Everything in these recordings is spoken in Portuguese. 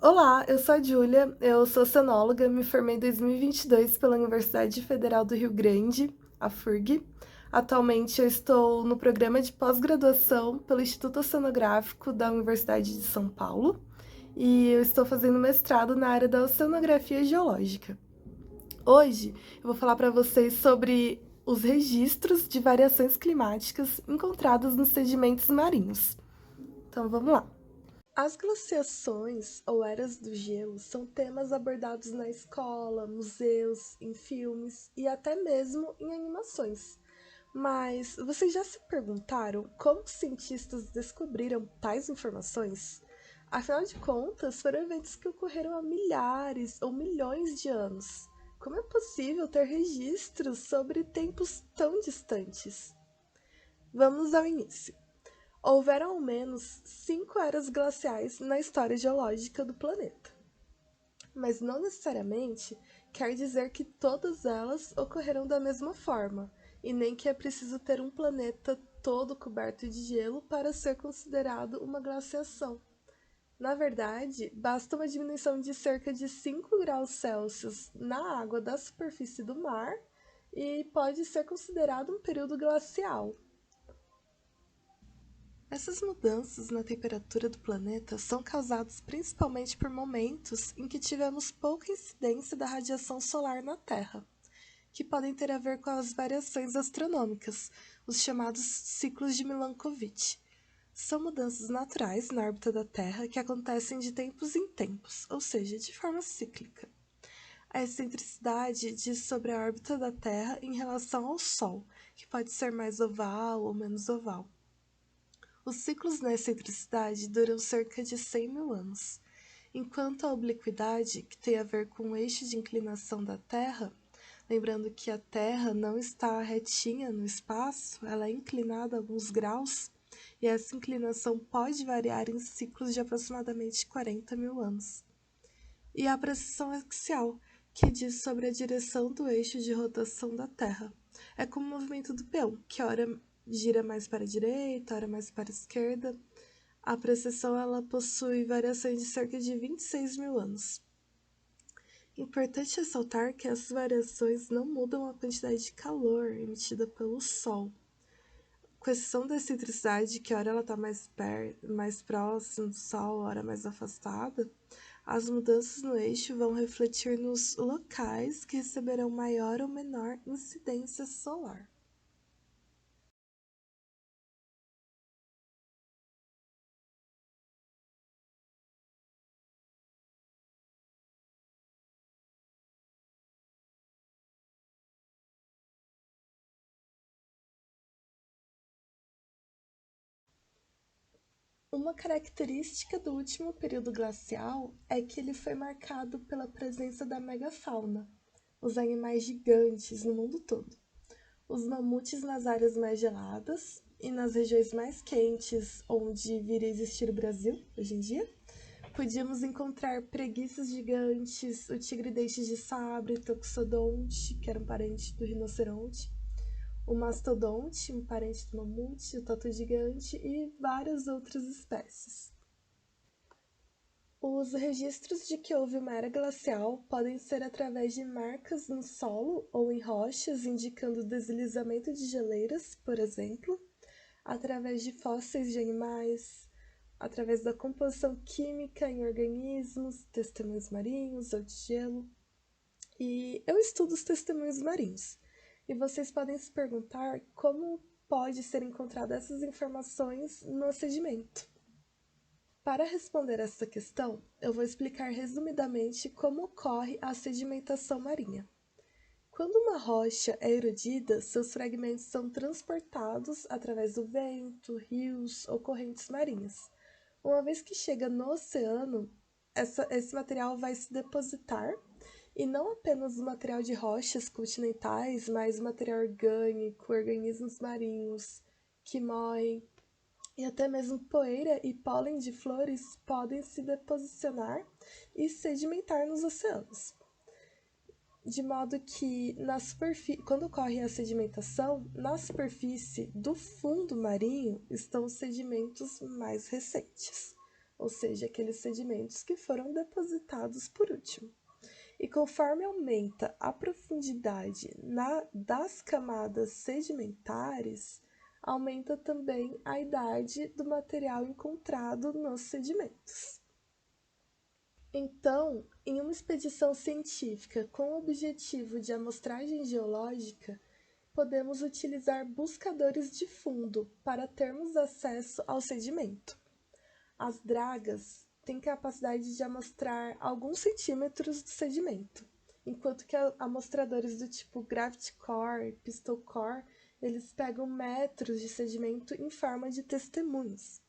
Olá, eu sou a Júlia, eu sou oceanóloga, me formei em 2022 pela Universidade Federal do Rio Grande, a FURG. Atualmente eu estou no programa de pós-graduação pelo Instituto Oceanográfico da Universidade de São Paulo e eu estou fazendo mestrado na área da oceanografia geológica. Hoje eu vou falar para vocês sobre os registros de variações climáticas encontrados nos sedimentos marinhos. Então vamos lá. As glaciações ou eras do gelo são temas abordados na escola, museus, em filmes e até mesmo em animações. Mas vocês já se perguntaram como os cientistas descobriram tais informações? Afinal de contas, foram eventos que ocorreram há milhares ou milhões de anos. Como é possível ter registros sobre tempos tão distantes? Vamos ao início. Houveram ao menos 5 eras glaciais na história geológica do planeta. Mas não necessariamente quer dizer que todas elas ocorreram da mesma forma, e nem que é preciso ter um planeta todo coberto de gelo para ser considerado uma glaciação. Na verdade, basta uma diminuição de cerca de 5 graus Celsius na água da superfície do mar e pode ser considerado um período glacial. Essas mudanças na temperatura do planeta são causadas principalmente por momentos em que tivemos pouca incidência da radiação solar na Terra, que podem ter a ver com as variações astronômicas, os chamados ciclos de Milankovitch. São mudanças naturais na órbita da Terra que acontecem de tempos em tempos, ou seja, de forma cíclica. A excentricidade diz sobre a órbita da Terra em relação ao Sol, que pode ser mais oval ou menos oval. Os ciclos na excentricidade duram cerca de 100 mil anos, enquanto a obliquidade, que tem a ver com o eixo de inclinação da Terra, lembrando que a Terra não está retinha no espaço, ela é inclinada alguns graus, e essa inclinação pode variar em ciclos de aproximadamente 40 mil anos. E a precessão axial, que diz sobre a direção do eixo de rotação da Terra. É como o movimento do peão, que ora gira mais para a direita, ora mais para a esquerda. A precessão ela possui variações de cerca de 26 mil anos. Importante ressaltar que essas variações não mudam a quantidade de calor emitida pelo Sol. Com exceção da excentricidade, que ora ela está mais próxima do Sol, ora mais afastada, as mudanças no eixo vão refletir nos locais que receberão maior ou menor incidência solar. Uma característica do último período glacial é que ele foi marcado pela presença da megafauna, os animais gigantes no mundo todo. Os mamutes nas áreas mais geladas e nas regiões mais quentes, onde viria a existir o Brasil hoje em dia, podíamos encontrar preguiças gigantes, o tigre-dente de sabre, toxodonte, que era um parente do rinoceronte, o mastodonte, um parente do mamute, o tatu gigante e várias outras espécies. Os registros de que houve uma era glacial podem ser através de marcas no solo ou em rochas indicando deslizamento de geleiras, por exemplo, através de fósseis de animais, através da composição química em organismos, testemunhos marinhos ou de gelo. E eu estudo os testemunhos marinhos. E vocês podem se perguntar como pode ser encontrada essas informações no sedimento. Para responder essa questão, eu vou explicar resumidamente como ocorre a sedimentação marinha. Quando uma rocha é erodida, seus fragmentos são transportados através do vento, rios ou correntes marinhas. Uma vez que chega no oceano, esse material vai se depositar, e não apenas o material de rochas continentais, mas material orgânico, organismos marinhos que morrem, e até mesmo poeira e pólen de flores podem se deposicionar e sedimentar nos oceanos. De modo que, quando ocorre a sedimentação, na superfície do fundo marinho estão os sedimentos mais recentes, ou seja, aqueles sedimentos que foram depositados por último. E conforme aumenta a profundidade das camadas sedimentares, aumenta também a idade do material encontrado nos sedimentos. Então, em uma expedição científica com o objetivo de amostragem geológica, podemos utilizar buscadores de fundo para termos acesso ao sedimento. As dragas têm capacidade de amostrar alguns centímetros do sedimento, enquanto que amostradores do tipo Gravity Core, Pistol Core, eles pegam metros de sedimento em forma de testemunhos,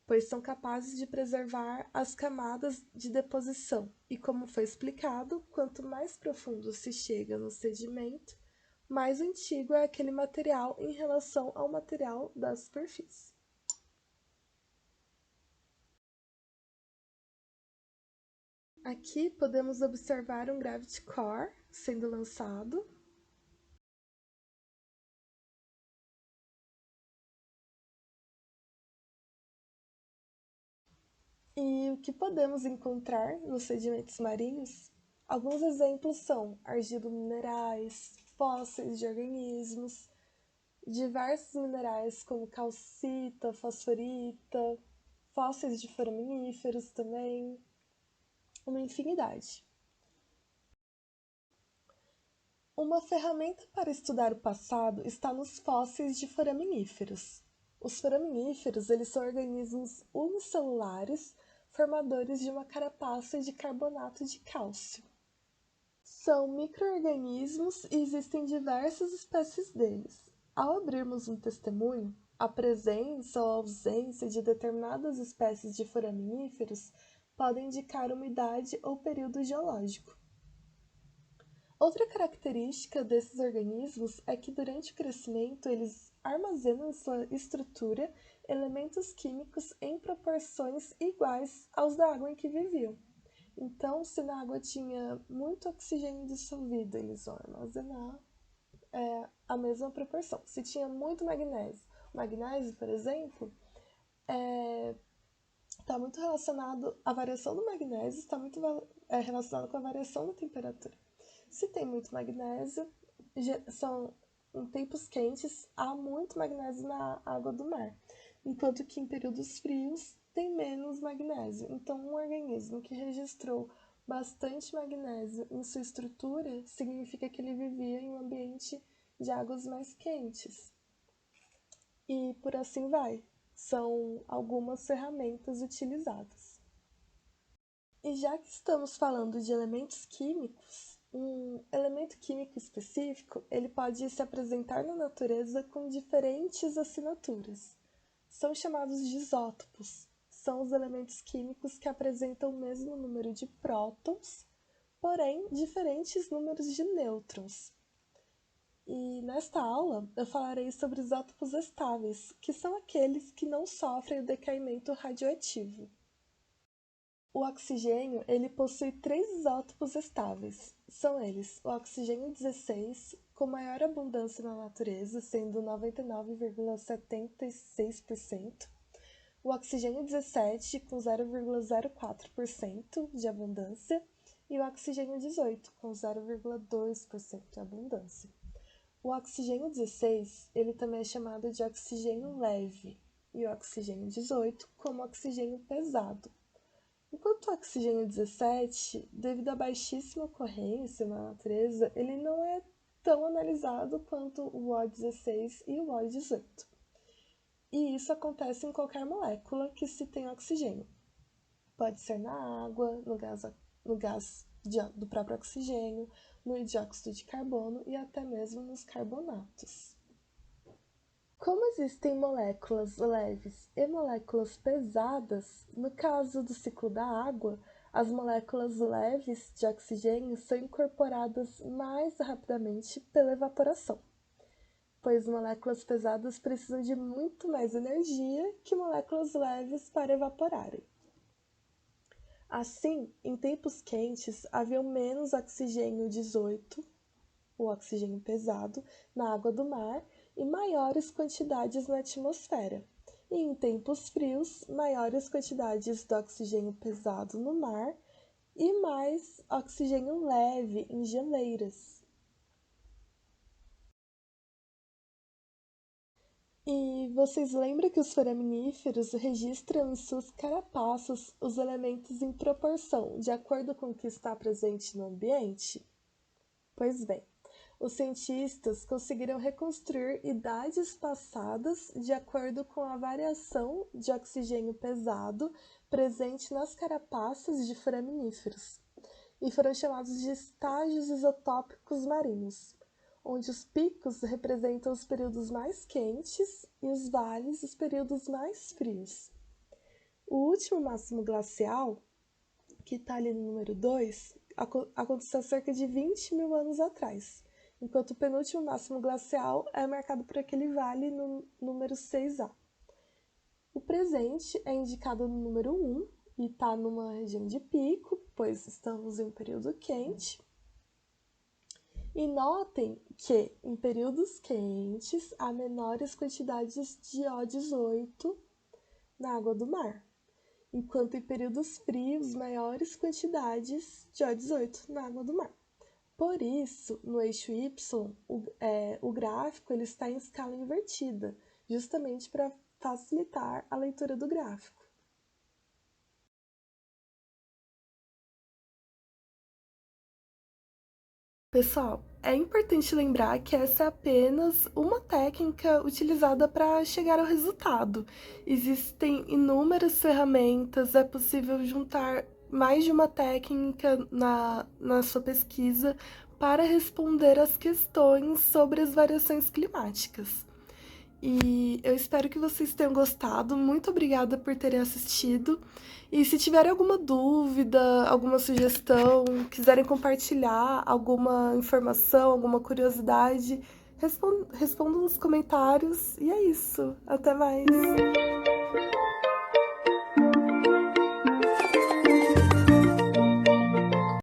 pois são capazes de preservar as camadas de deposição. E como foi explicado, quanto mais profundo se chega no sedimento, mais antigo é aquele material em relação ao material da superfície. Aqui podemos observar um Gravity Core sendo lançado. E o que podemos encontrar nos sedimentos marinhos? Alguns exemplos são argilominerais, fósseis de organismos, diversos minerais como calcita, fosforita, fósseis de foraminíferos também, uma infinidade. Uma ferramenta para estudar o passado está nos fósseis de foraminíferos. Os foraminíferos, eles são organismos unicelulares formadores de uma carapaça de carbonato de cálcio. São micro-organismos e existem diversas espécies deles. Ao abrirmos um testemunho, a presença ou ausência de determinadas espécies de foraminíferos podem indicar uma idade ou período geológico. Outra característica desses organismos é que durante o crescimento eles armazenam em sua estrutura elementos químicos em proporções iguais aos da água em que viviam. Então, se na água tinha muito oxigênio dissolvido, eles vão armazenar a mesma proporção. Se tinha muito magnésio, por exemplo, está muito relacionado, a variação do magnésio está muito relacionada com a variação da temperatura. Se tem muito magnésio, são em tempos quentes, há muito magnésio na água do mar, enquanto que em períodos frios tem menos magnésio. Então, um organismo que registrou bastante magnésio em sua estrutura significa que ele vivia em um ambiente de águas mais quentes. E por assim vai. São algumas ferramentas utilizadas. E já que estamos falando de elementos químicos, um elemento químico específico, ele pode se apresentar na natureza com diferentes assinaturas. São chamados de isótopos. São os elementos químicos que apresentam o mesmo número de prótons, porém diferentes números de nêutrons. E nesta aula eu falarei sobre isótopos estáveis, que são aqueles que não sofrem o decaimento radioativo. O oxigênio, ele possui 3 isótopos estáveis. São eles o oxigênio 16, com maior abundância na natureza, sendo 99,76%, o oxigênio 17, com 0,04% de abundância, e o oxigênio 18, com 0,2% de abundância. O oxigênio 16, ele também é chamado de oxigênio leve, e o oxigênio 18 como oxigênio pesado. Enquanto o oxigênio 17, devido à baixíssima ocorrência na natureza, ele não é tão analisado quanto o O16 e o O18. E isso acontece em qualquer molécula que se tem oxigênio. Pode ser na água, no gás do próprio oxigênio, no dióxido de carbono e até mesmo nos carbonatos. Como existem moléculas leves e moléculas pesadas, no caso do ciclo da água, as moléculas leves de oxigênio são incorporadas mais rapidamente pela evaporação, pois moléculas pesadas precisam de muito mais energia que moléculas leves para evaporarem. Assim, em tempos quentes, havia menos oxigênio 18, o oxigênio pesado, na água do mar, e maiores quantidades na atmosfera. e em tempos frios, maiores quantidades de oxigênio pesado no mar e mais oxigênio leve em geleiras. E vocês lembram que os foraminíferos registram em suas carapaças os elementos em proporção, de acordo com o que está presente no ambiente? Pois bem, os cientistas conseguiram reconstruir idades passadas de acordo com a variação de oxigênio pesado presente nas carapaças de foraminíferos, e foram chamados de estágios isotópicos marinhos, onde os picos representam os períodos mais quentes e os vales os períodos mais frios. O último máximo glacial, que está ali no número 2, aconteceu há cerca de 20 mil anos atrás, enquanto o penúltimo máximo glacial é marcado por aquele vale no número 6A. O presente é indicado no número 1 e está numa região de pico, pois estamos em um período quente. E notem que em períodos quentes há menores quantidades de O18 na água do mar, enquanto em períodos frios, maiores quantidades de O18 na água do mar. Por isso, no eixo Y, o gráfico ele está em escala invertida, justamente para facilitar a leitura do gráfico. Pessoal, é importante lembrar que essa é apenas uma técnica utilizada para chegar ao resultado. Existem inúmeras ferramentas, é possível juntar mais de uma técnica na sua pesquisa para responder às questões sobre as variações climáticas. E eu espero que vocês tenham gostado. Muito obrigada por terem assistido. E se tiverem alguma dúvida, alguma sugestão, quiserem compartilhar alguma informação, alguma curiosidade, respondam nos comentários. E é isso. Até mais!